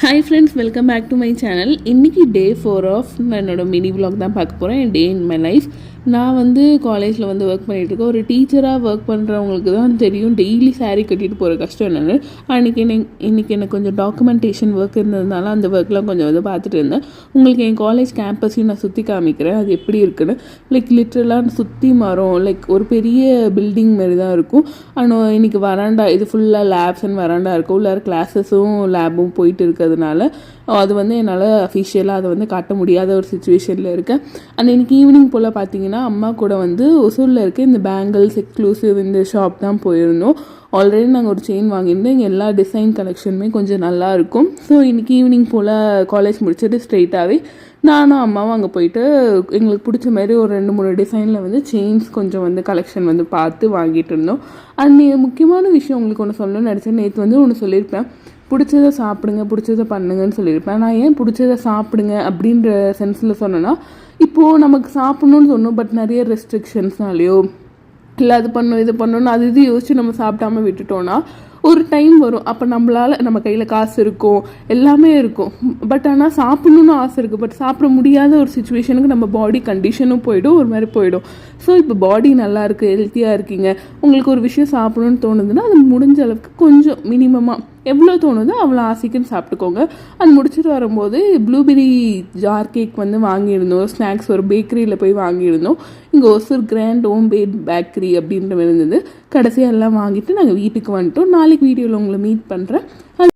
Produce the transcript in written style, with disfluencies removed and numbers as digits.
Hi friends, welcome back to my channel. இன்றைக்கி day 4 of நான் என்னோடய மினி விலாக் தான் பார்க்க போகிறேன். டே இன் மை லைஃப். நான் காலேஜில் ஒர்க் பண்ணிகிட்ருக்கேன். ஒரு டீச்சராக ஒர்க் பண்ணுறவங்களுக்கு தான் தெரியும் டெய்லி சாரீ கட்டிட்டு போகிற கஷ்டம் என்னென்னு. இன்றைக்கி எனக்கு கொஞ்சம் டாக்குமெண்டேஷன் ஒர்க் இருந்ததுனால அந்த ஒர்க்லாம் கொஞ்சம் பார்த்துட்டு இருந்தேன். உங்களுக்கு என் காலேஜ் கேம்பஸையும் நான் சுற்றி காமிக்கிறேன், அது எப்படி இருக்குன்னு. லிட்ரலாக சுற்றி மரம், ஒரு பெரிய பில்டிங் மாதிரி தான் இருக்கும். ஆனால் இன்றைக்கி வராண்டா, இது ஃபுல்லாக லேப்ஸ் அண்ட் வராண்டா இருக்கும். உள்ளார கிளாஸஸும் லேபும் போயிட்டு இருக்கிறதுனால அது என்னால் அஃபிஷியலாக அதை காட்ட முடியாத ஒரு சுச்சுவேஷனில் இருக்கேன். அண்ட் இன்றைக்கி ஈவினிங் போல் பார்த்தீங்கன்னா அம்மா கூட ஒசூரில் இருக்க இந்த பேங்கிள்ஸ் எக்ஸ்க்ளூசிவ் இந்த ஷாப் தான் போயிருந்தோம். ஆல்ரெடி நாங்கள் ஒரு செயின் வாங்கியிருந்தோம். இங்கே எல்லா டிசைன் கலெக்ஷனுமே கொஞ்சம் நல்லாயிருக்கும். ஸோ இன்றைக்கி ஈவினிங் போல் காலேஜ் முடிச்சுட்டு ஸ்ட்ரெயிட்டாகவே நானும் அம்மாவும் அங்கே போயிட்டு எங்களுக்கு பிடிச்ச மாதிரி ஒரு 2-3 டிசைனில் செயின்ஸ் கொஞ்சம் கலெக்ஷன் பார்த்து வாங்கிட்டு இருந்தோம். அண்ட் முக்கியமான விஷயம் உங்களுக்கு ஒன்று சொல்லணும்னு நினச்சேன். நேற்று ஒன்று சொல்லியிருப்பேன், பிடிச்சதை சாப்பிடுங்க, பிடிச்சதை பண்ணுங்கன்னு சொல்லியிருப்பேன். நான் ஏன் பிடிச்சதை சாப்பிடுங்க அப்படின்ற சென்ஸில் சொன்னேன்னா, இப்போது நமக்கு சாப்பிட்ணுன்னு சொன்னோம், பட் நிறைய ரெஸ்ட்ரிக்ஷன்ஸ்னாலையோ இல்லை அது பண்ணணும் இது பண்ணணும்னு இது யோசிச்சு நம்ம சாப்பிடாம விட்டுட்டோன்னா ஒரு டைம் வரும், அப்போ நம்ம கையில் காசு இருக்கும், எல்லாமே இருக்கும். பட் ஆனால் சாப்பிட்ணுன்னு ஆசை இருக்குது, பட் சாப்பிட முடியாத ஒரு சுச்சுவேஷனுக்கு நம்ம பாடி கண்டிஷனும் போய்டும், ஒரு மாதிரி போயிடும். ஸோ இப்போ பாடி நல்லா இருக்குது, ஹெல்த்தியாக இருக்கீங்க, உங்களுக்கு ஒரு விஷயம் சாப்பிடணுன்னு தோணுதுன்னா அது முடிஞ்ச அளவுக்கு கொஞ்சம் மினிமமாக எவ்வளோ தோணுதோ அவ்வளோ ஆசைக்குன்னு சாப்பிட்டுக்கோங்க. அது முடிச்சுட்டு வரும்போது ப்ளூபெரி ஜார் கேக் வாங்கியிருந்தோம். ஸ்நாக்ஸ் ஒரு பேக்கரியில் போய் வாங்கியிருந்தோம். இங்கே ஒசூர் கிராண்ட் ஹோம் பேட் பேக்கரி அப்படின்ற மாதிரி இருந்தது. கடைசியாக எல்லாம் வாங்கிட்டு நாங்கள் வீட்டுக்கு வந்துட்டோம். நாளைக்கு வீடியோவில் உங்களை மீட் பண்ணுறேன்.